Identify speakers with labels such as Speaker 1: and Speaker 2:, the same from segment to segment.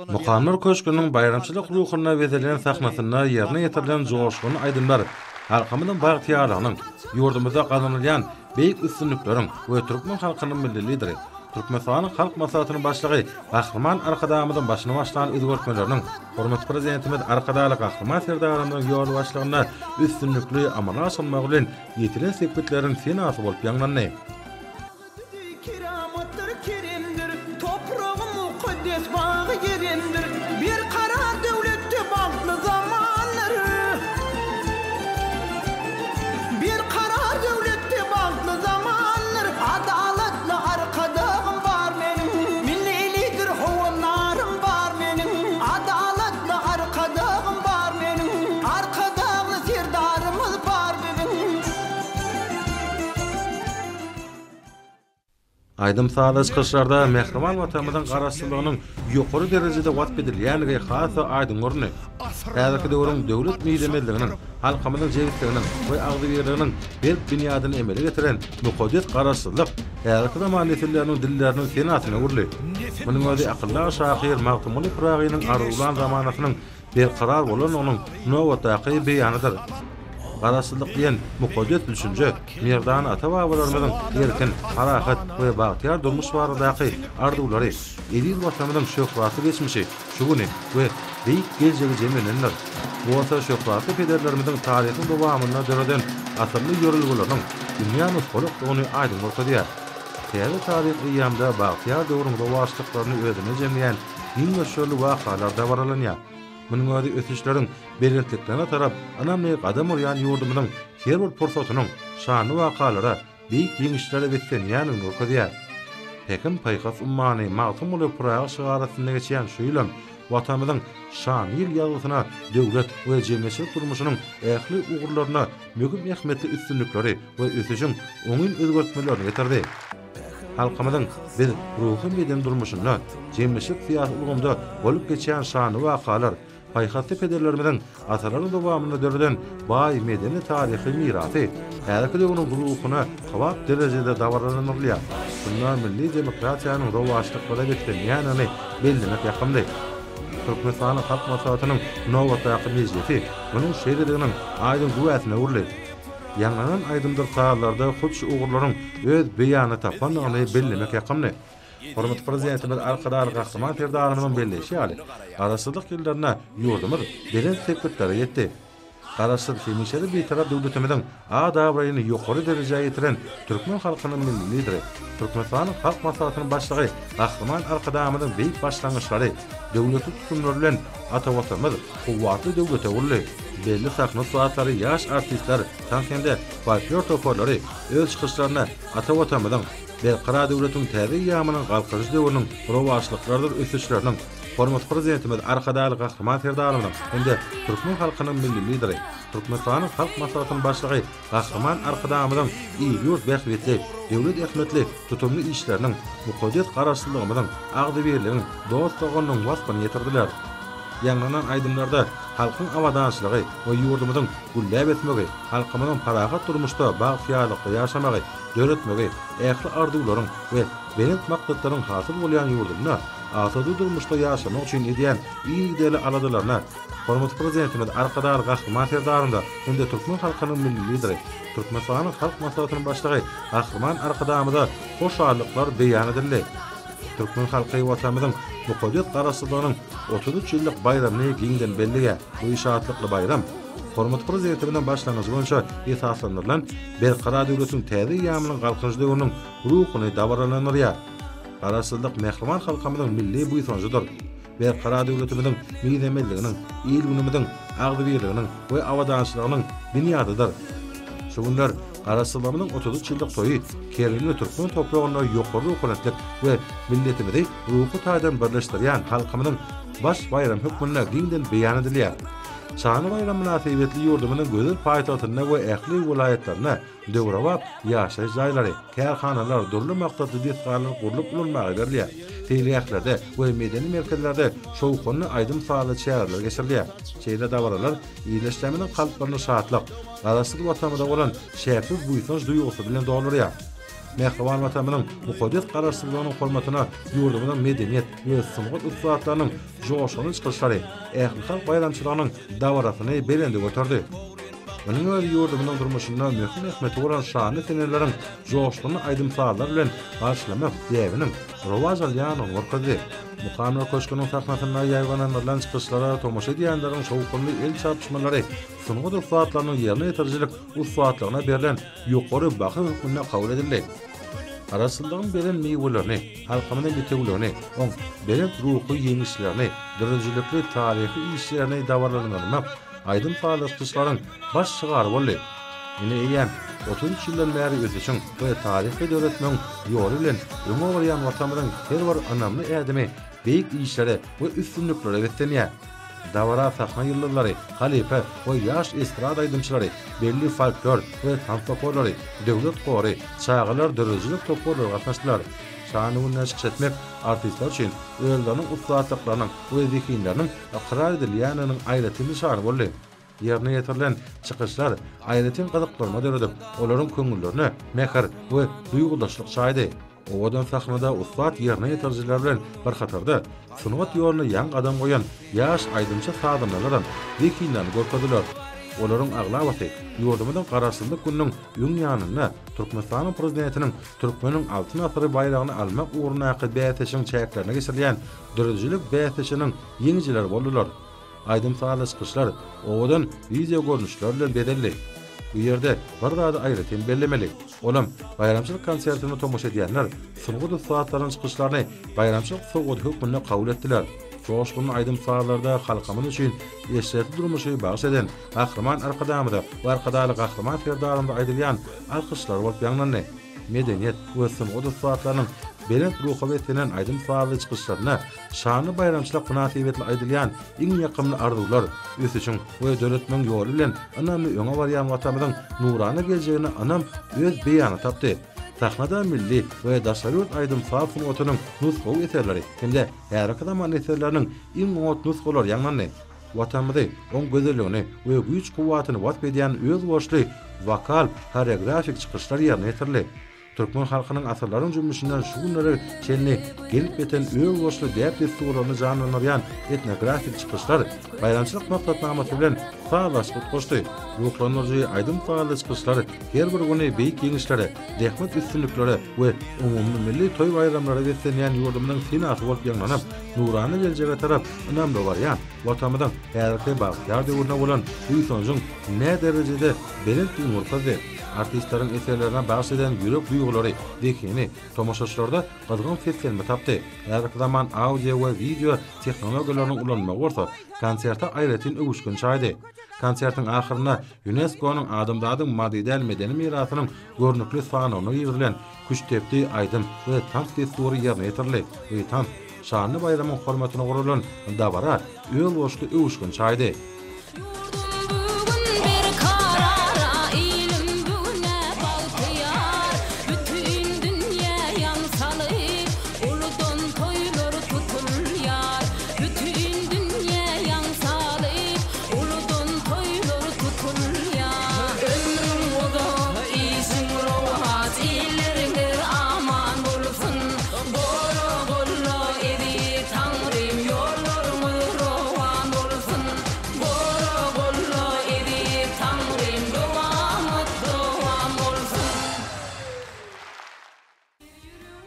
Speaker 1: Muqamlar köşkünün bayramçılık ruhuna bezilen sahnasyna yerine getirilen joşgyny aydymlar halkymyzyň bagtyarlygynyň ýurdumyzda gazanylýan beýik üstünlikleriň we türkmen halkynyň milli lideri Türkmenistan halk maslahatynyň başlygy Gahryman Arkadamyzyň başyna başlanan özgörtmeleriniň hormat prezidentimiz Arkadaly Gahryman Serdarynyň ýol başlygyna üstünlikli amala aşylmak bilen ýetilen sepetlerin senasy bolup ýanglandy. Aydym sağlaş kışlarda Mehriman vatanymyzyň garaşsyzlygynyň ýokary derejede wat bedilýänligi hasa aydyn görünýär. Häzirki döwrüň döwlet meýdemeliginiň, halkymyzyň jegitliginiň we agdyberliginiň bir dünýäden emele getiren muqaddas garaşsyzlyk häzirki zaman nesilleriniň dilleriniň senasyna urly. Munyň özi akyllar şahyr magtumuly piragynyň arzulan zamanatynyň bir karar bolan onuň nowatdaky beýanydyr. Garaşsyzlyk diýen muqaddas düşünje merdan ata-babalarymyzyň erkin, harakat we bagtyar durmuş baradaky arzuwlary, edil watanymyzyň şöhraty geçmişi, şuguny we beýik geljegi jemenenler. Bu wasa şöhraty pederlerimiziň taryhy dowamyna dören asyrly ýörelgelerini dünýäni foluklygyny aýdym ortadýar. Täze taryh ýamda bagtyar döwrüňde waşlyklaryny özüne jemleýän giňe şöyle wakalar da baralanýar. Munyň özi ösüşleriň berentliklerine tarap anamly gadam urýan ýurdumynyň her bir porsatynyň şany wakalara beýik ýeňişlere betken ýanyň ortadýar. Hekim paýgas ummany magtumuly piragy şygarasynda geçýän şu ýylym watanymyzyň şany ýagysyna döwlet we jemgyýet durmuşynyň ähli ugurlaryna möhüm ähmetli üstünlikleri we ösüşiň oňun özgörtmelerini getirdi. Halkymyzyň bir ruhy meden durmuşyna jemgyýet syýasy ulgamda bolup geçýän şany wakalar paýgasy pederlerimiziň asarlaryň dowamyna dören baý medeni taryhy mirasy häzirki döwrüň ruhyna gawap derejede dawaranylýar. Bunlar milli demokratiýanyň rowaşlyklara betken ýanyny bellemek ýakymdy. Türkmenistan halk maslahatynyň nowatdaky mejlisi munyň şeýlediginiň aýdym guwatyna urly. Ýanglanan aýdymdyr saatlarda hutş ugurlaryň öz beýany tapanlygyny bellemek ýakymdy. Hormat prezidentimiz Arkadaly Gahryman Serdarynyň belleşi ýaly garaşsyzlyk ýyllarına ýurdumyz beren sepetleri ýetdi. Garaşsyz hemişeri beýtarap döwletimiziň adawaryny ýokary derejeye getiren türkmen halkynyň milli lideri, Türkmenistan halk maslahatynyň başlygy Gahryman Arkadamyzyň beýik başlangyçlary, döwleti tutumlary bilen ata-watanymyz kuwwatly döwlete urly. Belli sahna suatlary ýaş artistler, tankende folklor toparlary öz çykyşlaryna ata-watanymyzyň berqara döwletiň täze ýamynyň galkyjy döwrüniň rowaşlyklardyr ösüşleriniň hormat prezidentimiz Arkadaly Gahryman Serdarynyň hende türkmen halkynyň milli lideri, Türkmenistan halk maslahatynyň başlygy Gahryman Arkadamyzyň ýurt bähwetli, döwlet ähmetli tutumly işleriniň muqaddas garaşsyzlygymyzyň agdyberliginiň dostlugynyň waskyny ýetirdiler. Ýanglanan aýdymlarda halkyň awadançylygy we ýurdumyzyň gullap etmegi, halkymyzyň parahat durmuşda bagtyarlykda ýaşamagy, döretmegi, ähli arzuwlaryň we berent maksatlaryň hasyl bolýan ýurdumyna asady durmuşda ýaşamak üçin edýän ýygyly aladalarna hormat prezidentimiz Arkadaly Gahryman Serdaryny hende türkmen halkynyň milli lideri, Türkmenistan halk maslahatynyň başlygy Gahryman Arkadamyza hoşallyklar beýan edildi. Türkmen halky watanymyzyň muqaddas garaşsyzlygynyň 33 ýyllyk bayramy giňden bellige. Bu işahatlykly bayram hormat prezidentimiň başlangyjy boýunça esaslandyrylan berqara döwletiň täze ýamynyň galkyjy döwrüniň ruhyny dawaranylýar. Garaşsyzlyk Mehriman halkymyzyň milli buýsanjydyr. Berqara döwletimiň meýdemeliginiň, ýylgynymyzyň, agdyberliginiň we awadançylygynyň binýadydyr. Şu günler garaşsyzlygynyň 33 ýyllyk toýy kerimli türkmen topragyna ýokary ruhlanatlyk we milletimizi ruhy taýdan birleşdirýän halkymyzyň baş bayram hükmüne giňden beýan edilýär. Şany bayram münasibetli ýurdumynyň gözel paýtagyna we ähli vilayetlerine döwrawap ýaşaş jaýlary, kärhanalar, durly maksatly desgarlar gurulyp bulunmagy berilýär. Teýleýäklerde we medeni merkezlerde şowkany aýdym saly çäherler geçirilýär. Şeýle dawaralar ýyleşleminiň kalplaryny şatlyk, garaşsyz watanymyzda bolan şähri buýsanç duýgusy bilen doldurýar. mehriban vatanymyň mukaddis garaşsyzlygynyň hormatyna ýurdumyň medeniyet we sungat uslatlarynyň joşuny çykyşlary ähli halk bayramçylarynyň dawaratyny belende götürdi. Munyň öýle ýurdumyň durmuşynda möhüm ähmeti bolan şanly seneleriň joşlugyny aýdymsallar bilen garşylamak diýebiniň rowaj alýanyň orkady. Mukamlar köşkünün sahnasynda ýaýganan çykyşlara tomoşa edýänleriň şowkunly el çarpışmalary sungat uslatlarynyň ýerine ýetirjilik uslatlaryna berilen ýokary bahy hukmyna kabul edildi. Arasyndaky beren meýwelerini, halkymyň ýeteglerini, oň beren ruhy ýeňişlerini, dürüjlikli taryhy işlerini dawarlanmak aydın falyatçylaryň baş çygary boldy. Ine eýen 30 ýyldan bäri ösüşiň we taryhy döwletiniň ýoly bilen öňe barýan watanymyň her bir anamly ädemi beýik işlere we üstünliklere wetdenýär. Dawara sahna ýyldylary, halife we ýaş estrada aýdymçylary, belli folklor we tantaporlary, döwlet gory, çağalar dörüjlik toplary gatnaşdylar. Şany bundan çykyş etmek artistler üçin öýlerini uslatlyklarynyň we zekinleriniň aqrar edilýäniň aýraty nişany boldy. Ýerine ýetirilen çykyşlar aýratyn gyzyklarına döredip, olaryň köňüllerine mehr we duýgudaşlyk çaýdy. Owadan sahnada ustat ýerine ýetirjiler bilen bir hatarda sungat ýolyny ýan adam goýan ýaş aýdymçy sadamlaryň zekinlerini görkezdiler. Olaryň aglawaty ýurdumyň garaşsyzlyk gününiň öň ýanyna Türkmenistanyň prezidentiniň Türkmeniň altyn atyry bayragyny almak uğruna bäteşiň çäklerine geçirilýän dürüjlik bäteşiniň ýeňjileri boldular. Aýdymsal çykyşlar owadan video görnüşler bilen bedelli. Bu ýerde bir daha aýratyn bellemeli. Olam bayramçylyk konsertini tomoşa edýänler sungut uslatlarynyň çykyşlaryny bayramçylyk sowgat hukmyna kabul etdiler. Joşlugyny aýdymsallarda halkymyň üçin eşitli durmuşy bagyş eden Ahryman arkadamyda we arkadaly Ahryman ferdarynda aýdylýan alkyşlar bolup ýaňlandy. Medeniyet we sungut uslatlarynyň belent ruha wetinen aýdymsal çykyşlaryna şany bayramçylyk münasibetli aýdylýan iň ýakymly arzuwlar ösüşiň we döwletiniň ýoly bilen anamy öňe barýan watanymyň nurany geljegine anam öz beýany tapdy. Sahnada milli we daşary aýdymsal sungatynyň nusgaw eserleri hemde härekadaman eserleriniň iň ňat nusgalar ýaňlandy. Watanymyzy, oň gözelligini we güýç kuwatyny wasp edýän öz boşly vokal, koreografik çykyşlar ýerine ýetirildi. Türkmen halkynyň asarlaryň jümmüşinden şu günleri çenli gelip beten öň boşly däp desturlaryny janlanýan etnografik çykyşlar bayramçylyk maksatnamasy bilen faýdalaşyp goşdy. Ruhlanýarjy aýdymsal çykyşlar her bir güni beýik ýeňişlere, dehmet üstünlikleri we umumy milli toý bayramlary geçenýän ýurdumyň sinasy bolup ýaňlanyp, nurany geljege tarap önämli barýan watanymyň häzirki bagtýar döwrüne bolan bu soňjyň ne derejede belent ýurtdy. Artistlaryň eserlerine bagyş eden ýürek duýgulary dekini tomoşaçylarda gyzgyn feslenme tapdy. Her zaman audio we video tehnologiýalaryny ulanmak bolsa, konsertde aýratyn öwüşgün çaýdy. Konsertiň ahyryna UNESCO-nyň adamdadyň madidel medeni mirasynyň görnükli sanawyny ýerlen Küştepdi aýdym we tank destury ýerine ýetirildi. Bu tank şanly bayramyň hormatyna guralan dawara öýül boşly öwüşgün çaýdy.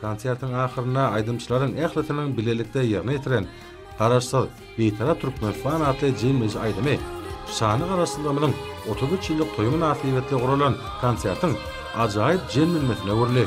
Speaker 1: Konsertiň ahyryna aýdymçylaryň ähletiniň bilelikde ýerine ýetiren garaşsyz beýtarap Türkmen fanatly Jemil aýdymy şany garaşsyzlygynyň 33 ýyllyk toýu münasibetli guralan konsertiň ajaýyp jenlenmesine görüli.